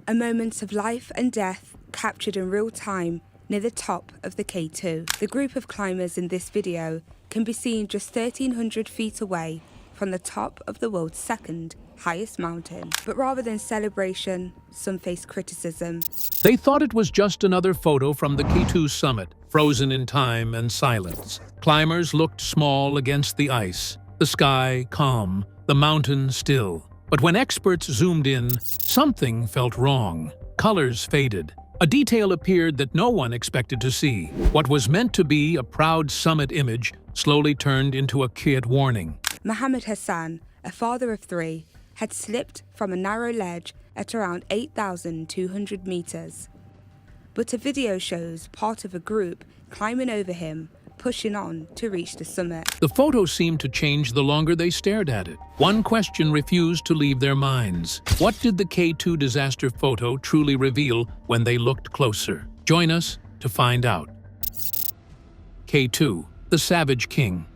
A moment of life and death captured in real time near the top of the K2. The group of climbers in this video can be seen just 1,300 feet away from the top of the world's second highest mountain. But rather than celebration, some face criticism. They thought it was just another photo from the K2 summit, frozen in time and silence. Climbers looked small against the ice, the sky calm, the mountain still. But when experts zoomed in, something felt wrong. Colors faded. A detail appeared that no one expected to see. What was meant to be a proud summit image slowly turned into a quiet warning. Mohammed Hassan, a father of 3, had slipped from a narrow ledge at around 8,200 meters. But a video shows part of a group climbing over him, pushing on to reach the summit. The photo seemed to change the longer they stared at it. One question refused to leave their minds. What did the K2 disaster photo truly reveal when they looked closer? Join us to find out. K2, the Savage King.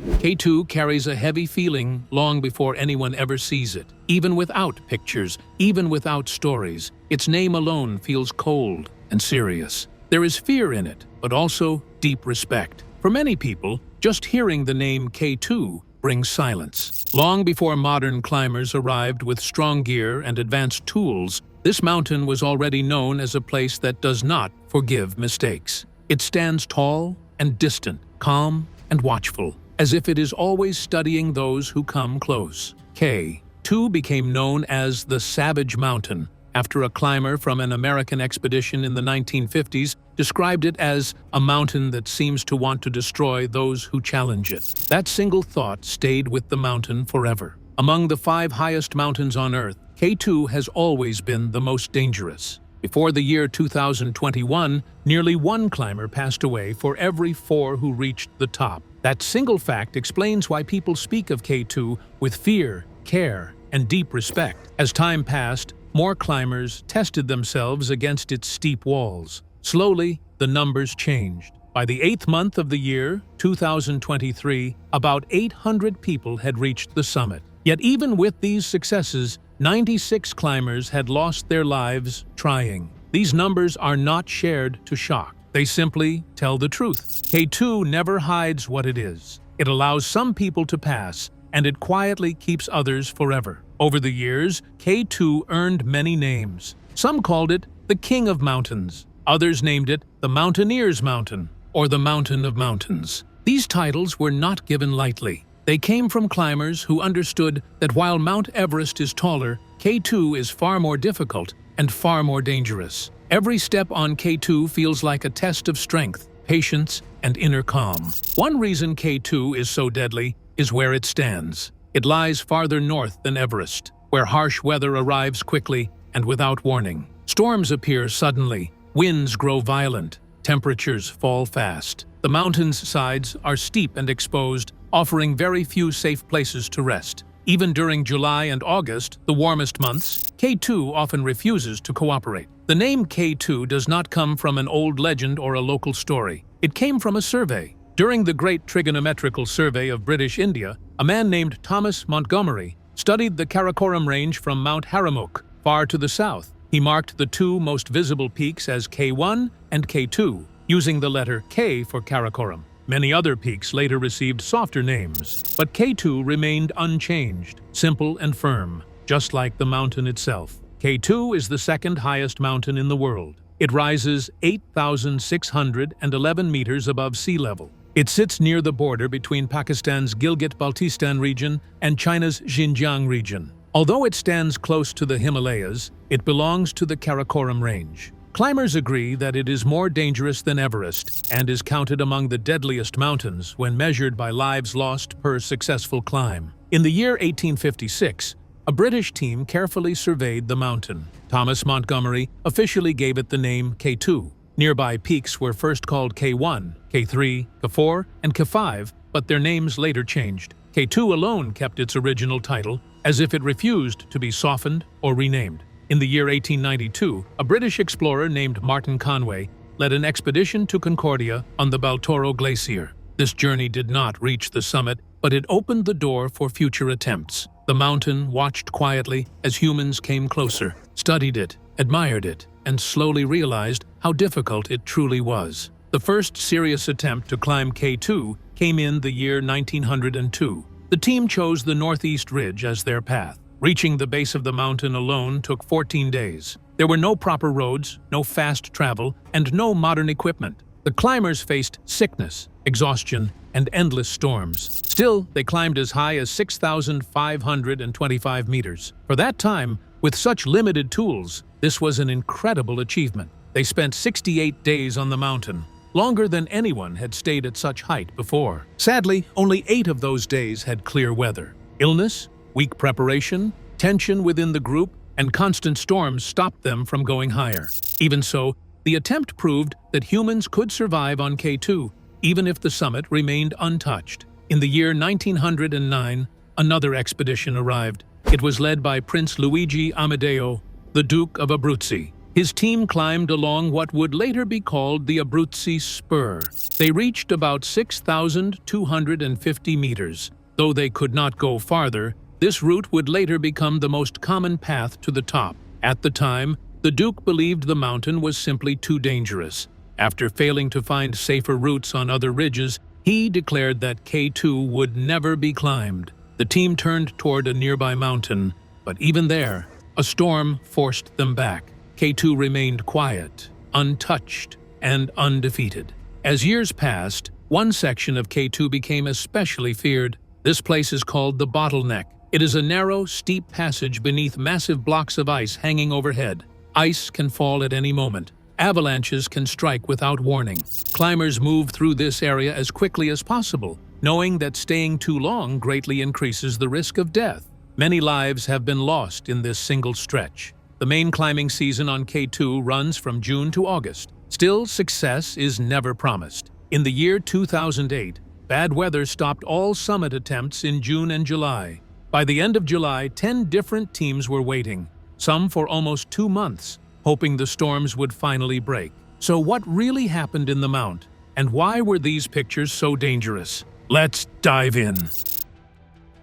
K2 carries a heavy feeling long before anyone ever sees it. Even without pictures, even without stories, its name alone feels cold and serious. There is fear in it, but also deep respect. For many people, just hearing the name K2 brings silence. Long before modern climbers arrived with strong gear and advanced tools, this mountain was already known as a place that does not forgive mistakes. It stands tall and distant, calm and watchful, as if it is always studying those who come close. K2 became known as the Savage Mountain after a climber from an American expedition in the 1950s described it as a mountain that seems to want to destroy those who challenge it. That single thought stayed with the mountain forever. Among the 5 highest mountains on Earth, K2 has always been the most dangerous. Before the year 2021, nearly 1 climber passed away for every 4 who reached the top. That single fact explains why people speak of K2 with fear, care, and deep respect. As time passed, more climbers tested themselves against its steep walls. Slowly, the numbers changed. By the 8th month of the year, 2023, about 800 people had reached the summit. Yet even with these successes, 96 climbers had lost their lives trying. These numbers are not shared to shock. They simply tell the truth. K2 never hides what it is. It allows some people to pass, and it quietly keeps others forever. Over the years, K2 earned many names. Some called it the King of Mountains. Others named it the Mountaineer's Mountain or the Mountain of Mountains. These titles were not given lightly. They came from climbers who understood that while Mount Everest is taller, K2 is far more difficult and far more dangerous. Every step on K2 feels like a test of strength, patience, and inner calm. One reason K2 is so deadly is where it stands. It lies farther north than Everest, where harsh weather arrives quickly and without warning. Storms appear suddenly, winds grow violent, temperatures fall fast. The mountain's sides are steep and exposed, offering very few safe places to rest. Even during July and August, the warmest months, K2 often refuses to cooperate. The name K2 does not come from an old legend or a local story. It came from a survey. During the Great Trigonometrical Survey of British India, a man named Thomas Montgomery studied the Karakoram Range from Mount Haramuk, far to the south. He marked the 2 most visible peaks as K1 and K2, using the letter K for Karakoram. Many other peaks later received softer names, but K2 remained unchanged, simple and firm, just like the mountain itself. K2 is the 2nd highest mountain in the world. It rises 8,611 meters above sea level. It sits near the border between Pakistan's Gilgit-Baltistan region and China's Xinjiang region. Although it stands close to the Himalayas, it belongs to the Karakoram Range. Climbers agree that it is more dangerous than Everest and is counted among the deadliest mountains when measured by lives lost per successful climb. In the year 1856, a British team carefully surveyed the mountain. Thomas Montgomery officially gave it the name K2. Nearby peaks were first called K1, K3, K4, and K5, but their names later changed. K2 alone kept its original title, as if it refused to be softened or renamed. In the year 1892, a British explorer named Martin Conway led an expedition to Concordia on the Baltoro Glacier. This journey did not reach the summit, but it opened the door for future attempts. The mountain watched quietly as humans came closer. studied it, admired it, and slowly realized how difficult it truly was. The first serious attempt to climb K2 came in the year 1902. The team chose the northeast ridge as their path. Reaching the base of the mountain alone took 14 days. There were no proper roads, no fast travel, and no modern equipment. The climbers faced sickness, exhaustion, and endless storms. Still, they climbed as high as 6,525 meters. For that time, with such limited tools, this was an incredible achievement. They spent 68 days on the mountain, longer than anyone had stayed at such height before. Sadly, only 8 of those days had clear weather. Illness, weak preparation, tension within the group, and constant storms stopped them from going higher. Even so, the attempt proved that humans could survive on K2, even if the summit remained untouched. In the year 1909, another expedition arrived. It was led by Prince Luigi Amedeo, the Duke of Abruzzi. His team climbed along what would later be called the Abruzzi Spur. They reached about 6,250 meters. Though they could not go farther, this route would later become the most common path to the top. At the time, the Duke believed the mountain was simply too dangerous. After failing to find safer routes on other ridges, he declared that K2 would never be climbed. The team turned toward a nearby mountain, but even there, a storm forced them back. K2 remained quiet, untouched, and undefeated. As years passed, one section of K2 became especially feared. This place is called the bottleneck. It is a narrow, steep passage beneath massive blocks of ice hanging overhead. Ice can fall at any moment. Avalanches can strike without warning. Climbers move through this area as quickly as possible, knowing that staying too long greatly increases the risk of death. Many lives have been lost in this single stretch. The main climbing season on K2 runs from June to August. Still, success is never promised. In the year 2008, bad weather stopped all summit attempts in June and July. By the end of July, 10 different teams were waiting, some for almost 2 months, hoping the storms would finally break. So what really happened in the mount, and why were these pictures so dangerous? Let's dive in.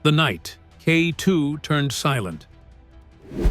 The night, K2 turned silent.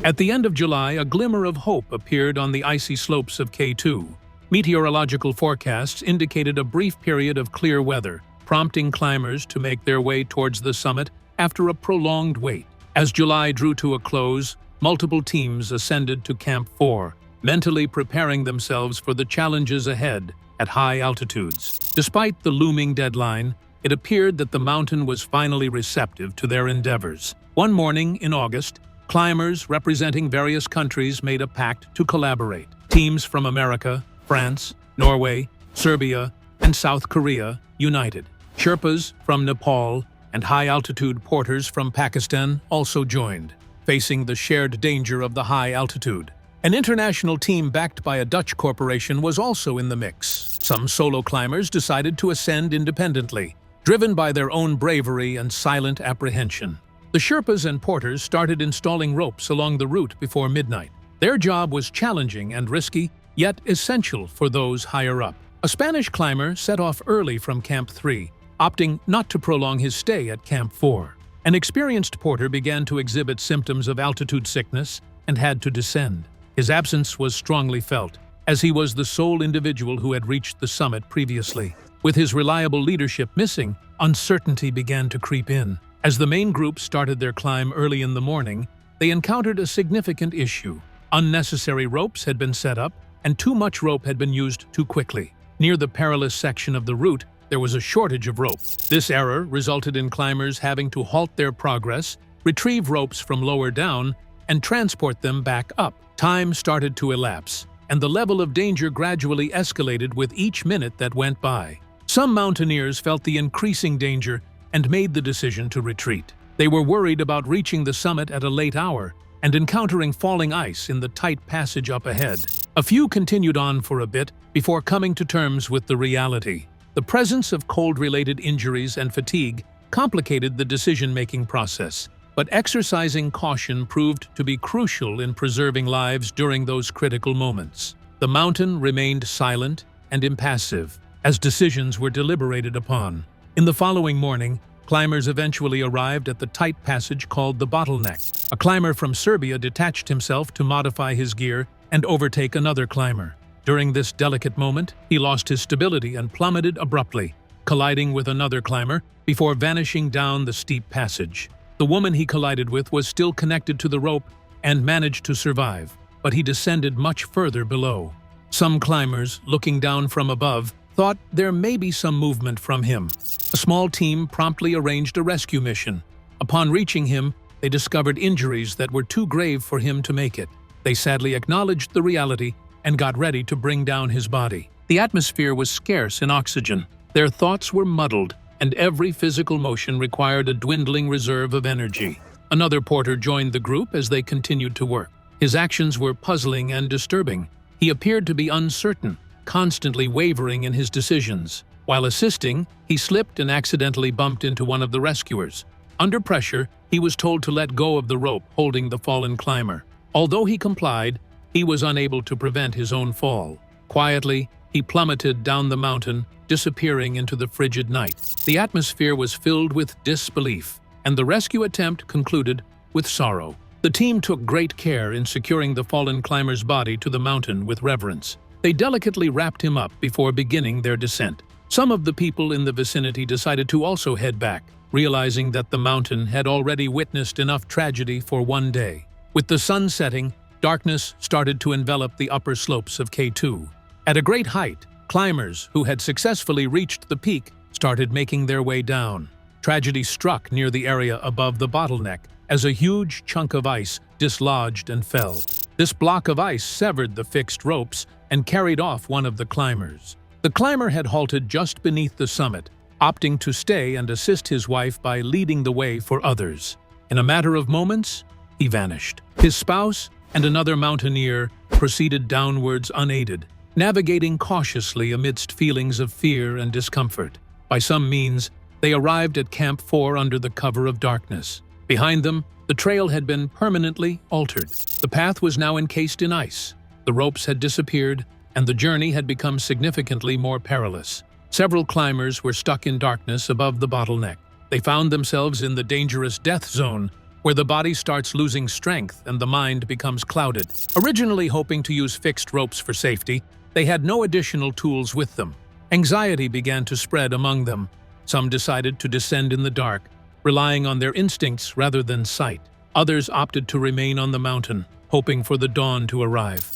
At the end of July, a glimmer of hope appeared on the icy slopes of K2. Meteorological forecasts indicated a brief period of clear weather, prompting climbers to make their way towards the summit after a prolonged wait. As July drew to a close, multiple teams ascended to Camp 4, mentally preparing themselves for the challenges ahead at high altitudes. Despite the looming deadline, it appeared that the mountain was finally receptive to their endeavors. One morning in August, climbers representing various countries made a pact to collaborate. Teams from America, France, Norway, Serbia, and South Korea united. Sherpas from Nepal and high-altitude porters from Pakistan also joined, facing the shared danger of the high altitude. An international team backed by a Dutch corporation was also in the mix. Some solo climbers decided to ascend independently, driven by their own bravery and silent apprehension. The Sherpas and porters started installing ropes along the route before midnight. Their job was challenging and risky, yet essential for those higher up. A Spanish climber set off early from Camp 3, opting not to prolong his stay at Camp 4. An experienced porter began to exhibit symptoms of altitude sickness and had to descend. His absence was strongly felt, as he was the sole individual who had reached the summit previously. With his reliable leadership missing, uncertainty began to creep in. As the main group started their climb early in the morning, they encountered a significant issue. Unnecessary ropes had been set up, and too much rope had been used too quickly. Near the perilous section of the route, there was a shortage of rope. This error resulted in climbers having to halt their progress, retrieve ropes from lower down, and transport them back up. Time started to elapse, and the level of danger gradually escalated with each minute that went by. Some mountaineers felt the increasing danger and made the decision to retreat. They were worried about reaching the summit at a late hour and encountering falling ice in the tight passage up ahead. A few continued on for a bit before coming to terms with the reality. The presence of cold-related injuries and fatigue complicated the decision-making process, but exercising caution proved to be crucial in preserving lives during those critical moments. The mountain remained silent and impassive as decisions were deliberated upon. In the following morning, climbers eventually arrived at the tight passage called the bottleneck. A climber from Serbia detached himself to modify his gear and overtake another climber. During this delicate moment, he lost his stability and plummeted abruptly, colliding with another climber before vanishing down the steep passage. The woman he collided with was still connected to the rope and managed to survive, but he descended much further below. Some climbers, looking down from above, thought there may be some movement from him. A small team promptly arranged a rescue mission. Upon reaching him, they discovered injuries that were too grave for him to make it. They sadly acknowledged the reality and got ready to bring down his body. The atmosphere was scarce in oxygen. Their thoughts were muddled, and every physical motion required a dwindling reserve of energy. Another porter joined the group as they continued to work. His actions were puzzling and disturbing. He appeared to be uncertain, constantly wavering in his decisions. While assisting, he slipped and accidentally bumped into one of the rescuers. Under pressure, he was told to let go of the rope holding the fallen climber. Although he complied, he was unable to prevent his own fall. Quietly, he plummeted down the mountain, disappearing into the frigid night. The atmosphere was filled with disbelief, and the rescue attempt concluded with sorrow. The team took great care in securing the fallen climber's body to the mountain with reverence. They delicately wrapped him up before beginning their descent. Some of the people in the vicinity decided to also head back, realizing that the mountain had already witnessed enough tragedy for one day. With the sun setting, darkness started to envelop the upper slopes of K2. At a great height, climbers who had successfully reached the peak started making their way down. Tragedy struck near the area above the bottleneck as a huge chunk of ice dislodged and fell. This block of ice severed the fixed ropes and carried off one of the climbers. The climber had halted just beneath the summit, opting to stay and assist his wife by leading the way for others. In a matter of moments, he vanished. His spouse and another mountaineer proceeded downwards unaided, navigating cautiously amidst feelings of fear and discomfort. By some means, they arrived at Camp 4 under the cover of darkness. Behind them, the trail had been permanently altered. The path was now encased in ice. The ropes had disappeared, and the journey had become significantly more perilous. Several climbers were stuck in darkness above the bottleneck. They found themselves in the dangerous death zone, where the body starts losing strength and the mind becomes clouded. Originally hoping to use fixed ropes for safety, they had no additional tools with them. Anxiety began to spread among them. Some decided to descend in the dark, relying on their instincts rather than sight. Others opted to remain on the mountain, hoping for the dawn to arrive.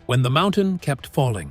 When the mountain kept falling.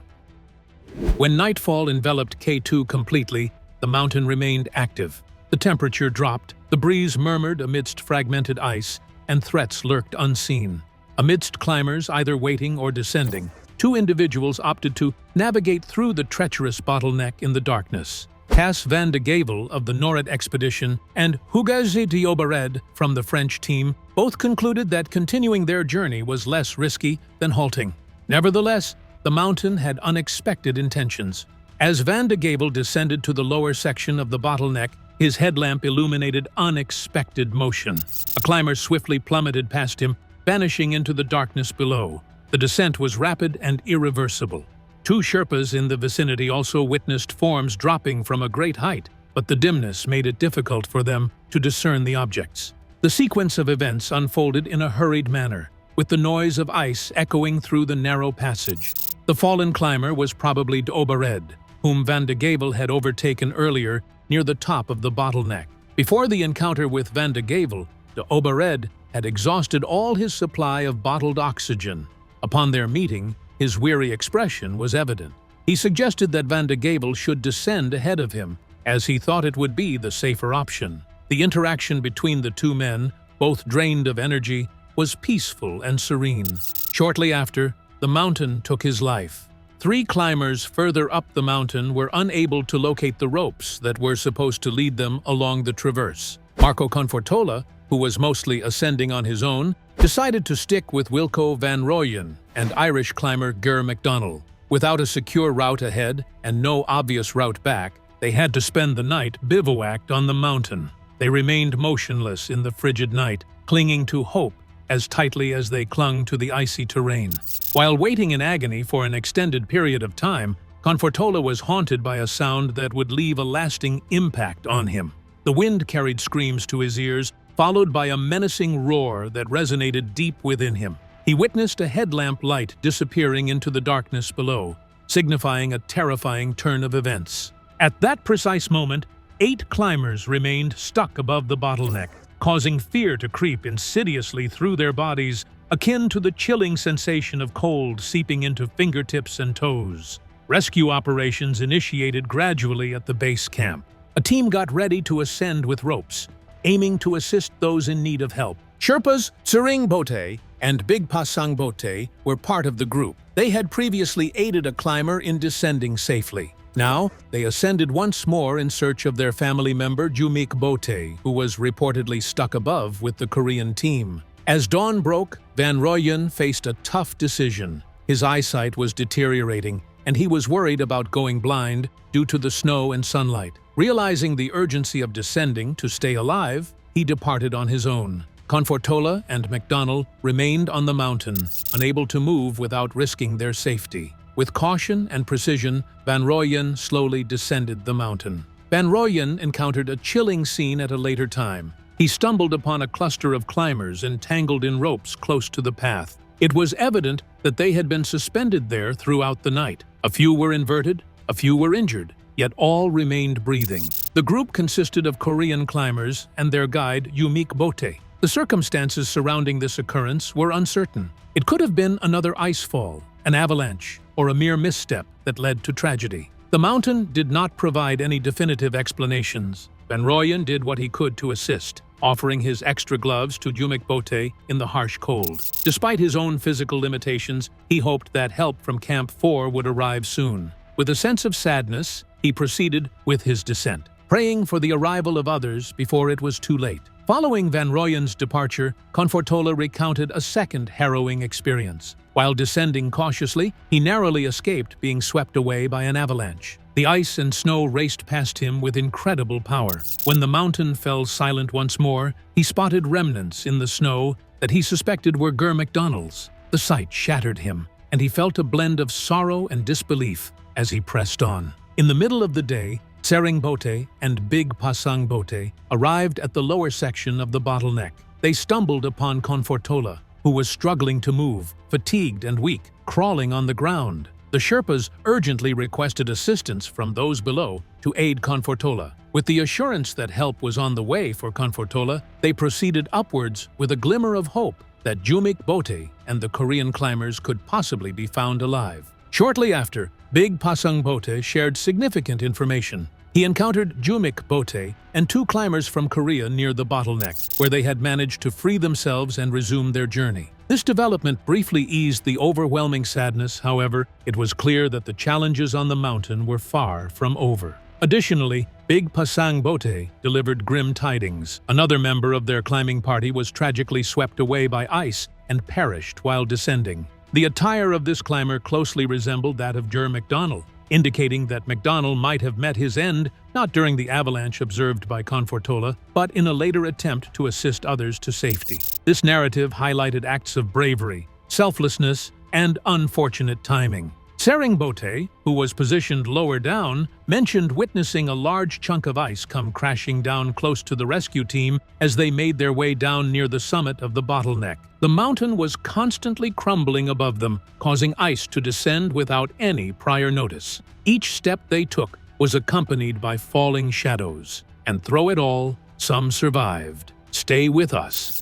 When nightfall enveloped K2 completely, the mountain remained active. The temperature dropped, the breeze murmured amidst fragmented ice, and threats lurked unseen. Amidst climbers either waiting or descending, two individuals opted to navigate through the treacherous bottleneck in the darkness. Cas van de Gevel of the Noret expedition and Hugues de Obered from the French team both concluded that continuing their journey was less risky than halting. Nevertheless, the mountain had unexpected intentions. As Van de Gevel descended to the lower section of the bottleneck, his headlamp illuminated unexpected motion. A climber swiftly plummeted past him, vanishing into the darkness below. The descent was rapid and irreversible. Two Sherpas in the vicinity also witnessed forms dropping from a great height, but the dimness made it difficult for them to discern the objects. The sequence of events unfolded in a hurried manner, with the noise of ice echoing through the narrow passage. The fallen climber was probably de Obered, whom Van de Gevel had overtaken earlier near the top of the bottleneck. Before the encounter with Van de Gevel, de Obered had exhausted all his supply of bottled oxygen. Upon their meeting, his weary expression was evident. He suggested that Van de Gevel should descend ahead of him, as he thought it would be the safer option. The interaction between the two men, both drained of energy, was peaceful and serene. Shortly after, the mountain took his life. Three climbers further up the mountain were unable to locate the ropes that were supposed to lead them along the traverse. Marco Confortola, who was mostly ascending on his own, decided to stick with Wilco van Rooyen and Irish climber Ger MacDonald. Without a secure route ahead and no obvious route back, they had to spend the night bivouacked on the mountain. They remained motionless in the frigid night, clinging to hope as tightly as they clung to the icy terrain. While waiting in agony for an extended period of time, Confortola was haunted by a sound that would leave a lasting impact on him. The wind carried screams to his ears, followed by a menacing roar that resonated deep within him. He witnessed a headlamp light disappearing into the darkness below, signifying a terrifying turn of events. At that precise moment, 8 climbers remained stuck above the bottleneck, causing fear to creep insidiously through their bodies, akin to the chilling sensation of cold seeping into fingertips and toes. Rescue operations initiated gradually at the base camp. A team got ready to ascend with ropes, aiming to assist those in need of help. Sherpas Tsering Bote and Big Pasang Bote were part of the group. They had previously aided a climber in descending safely. Now, they ascended once more in search of their family member Jumik Bote, who was reportedly stuck above with the Korean team. As dawn broke, Van Rooyen faced a tough decision. His eyesight was deteriorating, and he was worried about going blind due to the snow and sunlight. Realizing the urgency of descending to stay alive, he departed on his own. Confortola and MacDonald remained on the mountain, unable to move without risking their safety. With caution and precision, Van Rooyen slowly descended the mountain. Van Rooyen encountered a chilling scene at a later time. He stumbled upon a cluster of climbers entangled in ropes close to the path. It was evident that they had been suspended there throughout the night. A few were inverted, a few were injured, yet all remained breathing. The group consisted of Korean climbers and their guide Jumik Bote. The circumstances surrounding this occurrence were uncertain. It could have been another ice fall, an avalanche, or a mere misstep that led to tragedy. The mountain did not provide any definitive explanations. Van Rooyen did what he could to assist, offering his extra gloves to Jumik Bote in the harsh cold. Despite his own physical limitations, he hoped that help from Camp 4 would arrive soon. With a sense of sadness, he proceeded with his descent, praying for the arrival of others before it was too late. Following Van Rooyen's departure, Confortola recounted a second harrowing experience. While descending cautiously, he narrowly escaped being swept away by an avalanche. The ice and snow raced past him with incredible power. When the mountain fell silent once more, he spotted remnants in the snow that he suspected were Ger MacDonald's. The sight shattered him, and he felt a blend of sorrow and disbelief as he pressed on. In the middle of the day, Tsering Bote and Big Pasang Bote arrived at the lower section of the bottleneck. They stumbled upon Confortola, who was struggling to move, fatigued and weak, crawling on the ground. The Sherpas urgently requested assistance from those below to aid Confortola. With the assurance that help was on the way for Confortola, they proceeded upwards with a glimmer of hope that Jumik Bote and the Korean climbers could possibly be found alive. Shortly after, Big Pasang Bote shared significant information. He encountered Jumik Bote and 2 climbers from Korea near the bottleneck, where they had managed to free themselves and resume their journey. This development briefly eased the overwhelming sadness. However, it was clear that the challenges on the mountain were far from over. Additionally, Big Pasang Bote delivered grim tidings. Another member of their climbing party was tragically swept away by ice and perished while descending. The attire of this climber closely resembled that of Ger MacDonald, indicating that MacDonald might have met his end not during the avalanche observed by Confortola, but in a later attempt to assist others to safety. This narrative highlighted acts of bravery, selflessness, and unfortunate timing. Tsering Bote, who was positioned lower down, mentioned witnessing a large chunk of ice come crashing down close to the rescue team as they made their way down near the summit of the bottleneck. The mountain was constantly crumbling above them, causing ice to descend without any prior notice. Each step they took was accompanied by falling shadows. And through it all, some survived. Stay with us.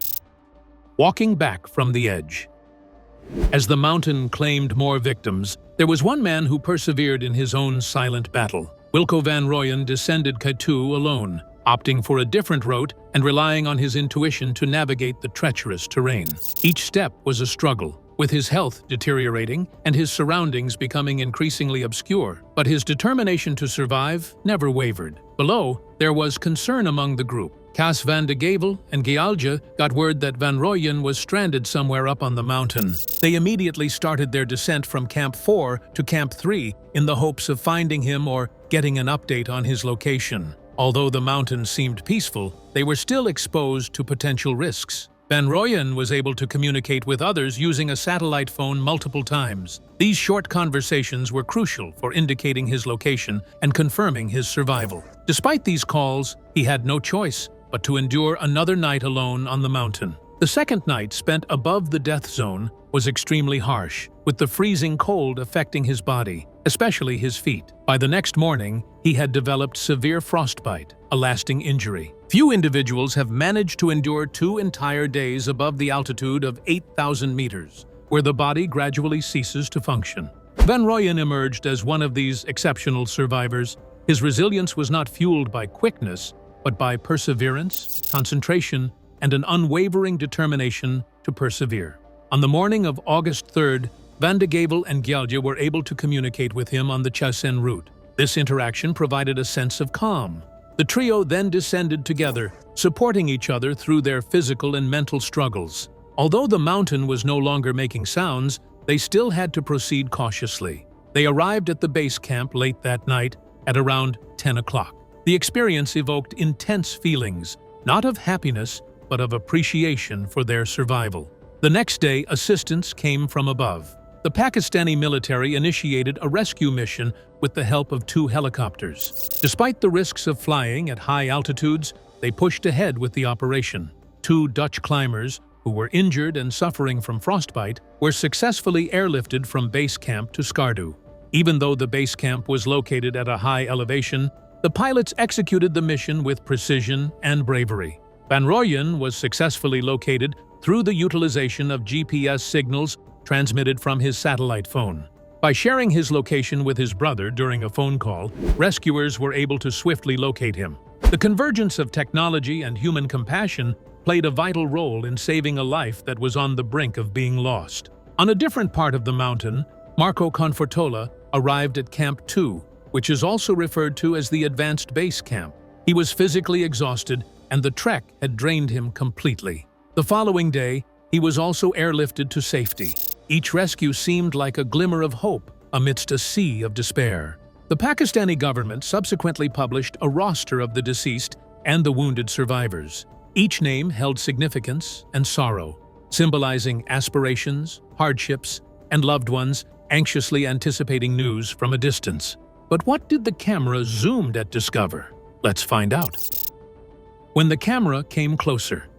Walking back from the edge. As the mountain claimed more victims, there was one man who persevered in his own silent battle. Wilco Van Rooyen descended K2 alone, opting for a different route and relying on his intuition to navigate the treacherous terrain. Each step was a struggle, with his health deteriorating and his surroundings becoming increasingly obscure. But his determination to survive never wavered. Below, there was concern among the group. Cas van de Gevel and Gealja got word that Van Rooyen was stranded somewhere up on the mountain. They immediately started their descent from Camp 4 to Camp 3 in the hopes of finding him or getting an update on his location. Although the mountain seemed peaceful, they were still exposed to potential risks. Van Rooyen was able to communicate with others using a satellite phone multiple times. These short conversations were crucial for indicating his location and confirming his survival. Despite these calls, he had no choice but to endure another night alone on the mountain. The second night, spent above the death zone, was extremely harsh, with the freezing cold affecting his body, especially his feet. By the next morning, he had developed severe frostbite, a lasting injury. Few individuals have managed to endure 2 entire days above the altitude of 8,000 meters, where the body gradually ceases to function. Van Rooyen emerged as one of these exceptional survivors. His resilience was not fueled by quickness, but by perseverance, concentration, and an unwavering determination to persevere. On the morning of August 3rd, Van de Gevel and Gyalje were able to communicate with him on the Chasen route. This interaction provided a sense of calm. The trio then descended together, supporting each other through their physical and mental struggles. Although the mountain was no longer making sounds, they still had to proceed cautiously. They arrived at the base camp late that night at around 10 o'clock. The experience evoked intense feelings, not of happiness, but of appreciation for their survival. The next day, assistance came from above. The Pakistani military initiated a rescue mission with the help of 2 helicopters. Despite the risks of flying at high altitudes, they pushed ahead with the operation. 2 Dutch climbers, who were injured and suffering from frostbite, were successfully airlifted from base camp to Skardu. Even though the base camp was located at a high elevation, the pilots executed the mission with precision and bravery. Van Rooyen was successfully located through the utilization of GPS signals transmitted from his satellite phone. By sharing his location with his brother during a phone call, rescuers were able to swiftly locate him. The convergence of technology and human compassion played a vital role in saving a life that was on the brink of being lost. On a different part of the mountain, Marco Confortola arrived at Camp 2, which is also referred to as the Advanced Base Camp. He was physically exhausted, and the trek had drained him completely. The following day, he was also airlifted to safety. Each rescue seemed like a glimmer of hope amidst a sea of despair. The Pakistani government subsequently published a roster of the deceased and the wounded survivors. Each name held significance and sorrow, symbolizing aspirations, hardships, and loved ones anxiously anticipating news from a distance. But what did the camera zoomed at discover? Let's find out. When the camera came closer.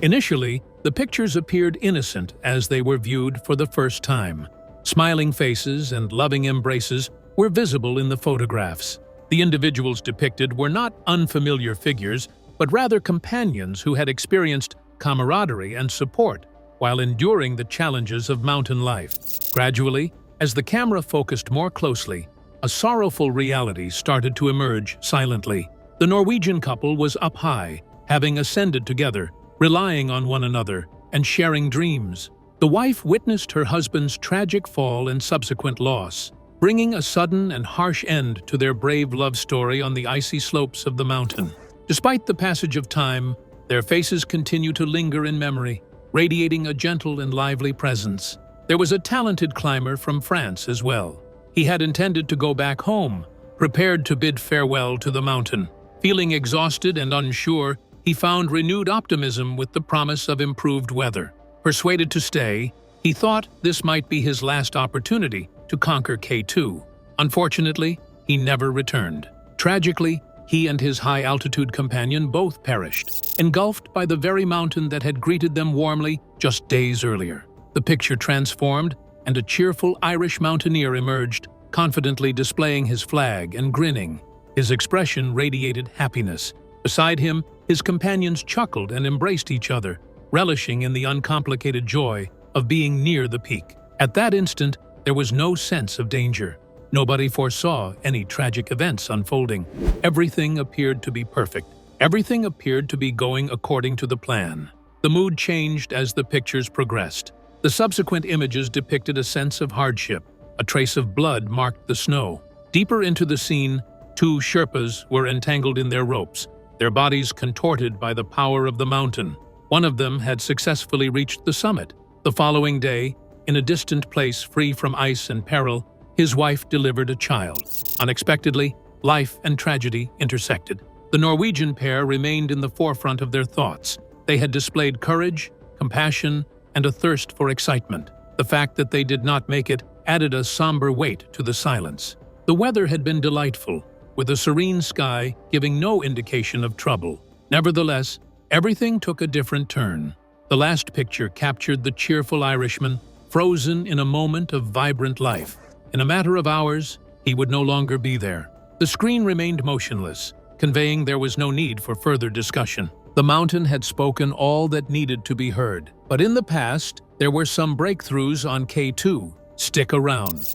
Initially, the pictures appeared innocent as they were viewed for the first time. Smiling faces and loving embraces were visible in the photographs. The individuals depicted were not unfamiliar figures, but rather companions who had experienced camaraderie and support while enduring the challenges of mountain life. Gradually, as the camera focused more closely, a sorrowful reality started to emerge silently. The Norwegian couple was up high, having ascended together, relying on one another, and sharing dreams. The wife witnessed her husband's tragic fall and subsequent loss, bringing a sudden and harsh end to their brave love story on the icy slopes of the mountain. Despite the passage of time, their faces continue to linger in memory, radiating a gentle and lively presence. There was a talented climber from France as well. He had intended to go back home, prepared to bid farewell to the mountain. Feeling exhausted and unsure, he found renewed optimism with the promise of improved weather. Persuaded to stay, he thought this might be his last opportunity to conquer K2. Unfortunately, he never returned. Tragically, he and his high-altitude companion both perished, engulfed by the very mountain that had greeted them warmly just days earlier. The picture transformed, and a cheerful Irish mountaineer emerged, confidently displaying his flag and grinning. His expression radiated happiness. Beside him, his companions chuckled and embraced each other, relishing in the uncomplicated joy of being near the peak. At that instant, there was no sense of danger. Nobody foresaw any tragic events unfolding. Everything appeared to be perfect. Everything appeared to be going according to the plan. The mood changed as the pictures progressed. The subsequent images depicted a sense of hardship. A trace of blood marked the snow. Deeper into the scene, 2 Sherpas were entangled in their ropes, their bodies contorted by the power of the mountain. One of them had successfully reached the summit. The following day, in a distant place free from ice and peril, his wife delivered a child. Unexpectedly, life and tragedy intersected. The Norwegian pair remained in the forefront of their thoughts. They had displayed courage, compassion, and a thirst for excitement. The fact that they did not make it added a somber weight to the silence. The weather had been delightful, with a serene sky giving no indication of trouble. Nevertheless, everything took a different turn. The last picture captured the cheerful Irishman, frozen in a moment of vibrant life. In a matter of hours, he would no longer be there. The screen remained motionless, conveying there was no need for further discussion. The mountain had spoken all that needed to be heard. But in the past, there were some breakthroughs on K2. Stick around.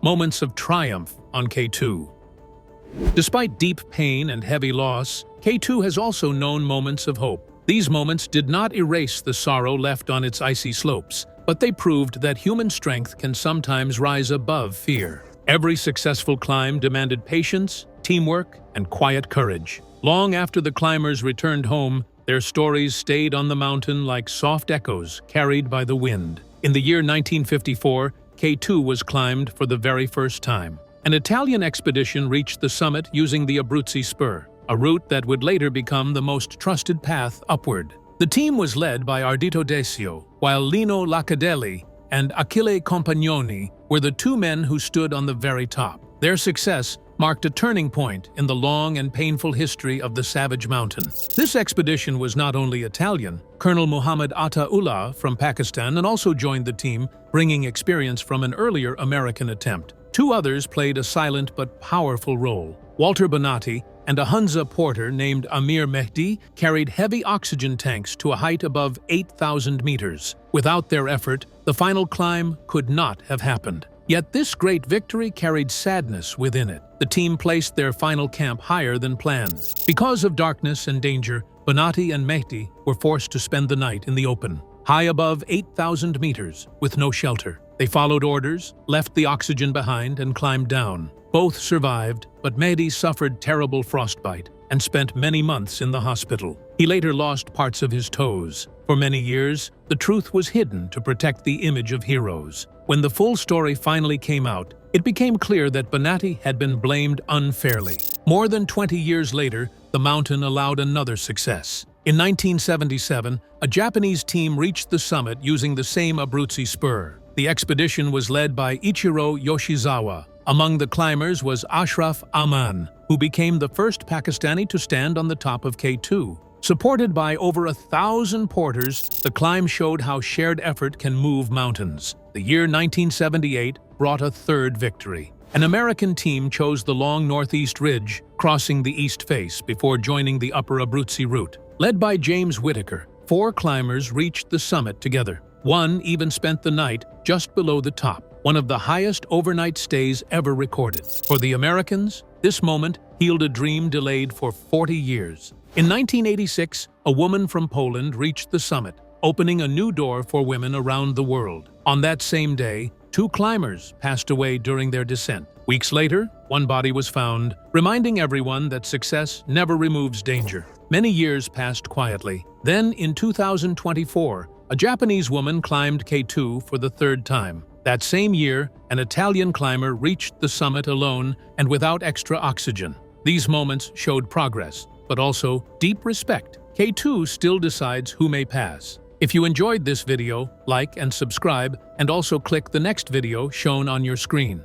Moments of triumph on K2. Despite deep pain and heavy loss, K2 has also known moments of hope. These moments did not erase the sorrow left on its icy slopes, but they proved that human strength can sometimes rise above fear. Every successful climb demanded patience, teamwork, and quiet courage. Long after the climbers returned home, their stories stayed on the mountain like soft echoes carried by the wind. In the year 1954, K2 was climbed for the very first time. An Italian expedition reached the summit using the Abruzzi Spur, a route that would later become the most trusted path upward. The team was led by Ardito Desio, while Lino Laccadelli and Achille Compagnoni were the two men who stood on the very top. Their success marked a turning point in the long and painful history of the Savage Mountain. This expedition was not only Italian. Colonel Muhammad Atta Ullah from Pakistan and also joined the team, bringing experience from an earlier American attempt. Two others played a silent but powerful role. Walter Bonatti and a Hunza porter named Amir Mehdi carried heavy oxygen tanks to a height above 8,000 meters. Without their effort, the final climb could not have happened. Yet this great victory carried sadness within it. The team placed their final camp higher than planned. Because of darkness and danger, Bonatti and Mehdi were forced to spend the night in the open, high above 8,000 meters, with no shelter. They followed orders, left the oxygen behind, and climbed down. Both survived, but Mehdi suffered terrible frostbite and spent many months in the hospital. He later lost parts of his toes. For many years, the truth was hidden to protect the image of heroes. When the full story finally came out, it became clear that Bonatti had been blamed unfairly. More than 20 years later, the mountain allowed another success. In 1977, a Japanese team reached the summit using the same Abruzzi Spur. The expedition was led by Ichiro Yoshizawa. Among the climbers was Ashraf Aman, who became the first Pakistani to stand on the top of K2. Supported by over 1,000 porters, the climb showed how shared effort can move mountains. The year 1978 brought a third victory. An American team chose the long northeast ridge, crossing the east face before joining the upper Abruzzi route. Led by James Whitaker, 4 climbers reached the summit together. One even spent the night just below the top, one of the highest overnight stays ever recorded. For the Americans, this moment healed a dream delayed for 40 years. In 1986, a woman from Poland reached the summit, opening a new door for women around the world. On that same day, 2 climbers passed away during their descent. Weeks later, one body was found, reminding everyone that success never removes danger. Many years passed quietly. Then, in 2024, a Japanese woman climbed K2 for the 3rd time. That same year, an Italian climber reached the summit alone and without extra oxygen. These moments showed progress, but also deep respect. K2 still decides who may pass. If you enjoyed this video, like and subscribe, and also click the next video shown on your screen.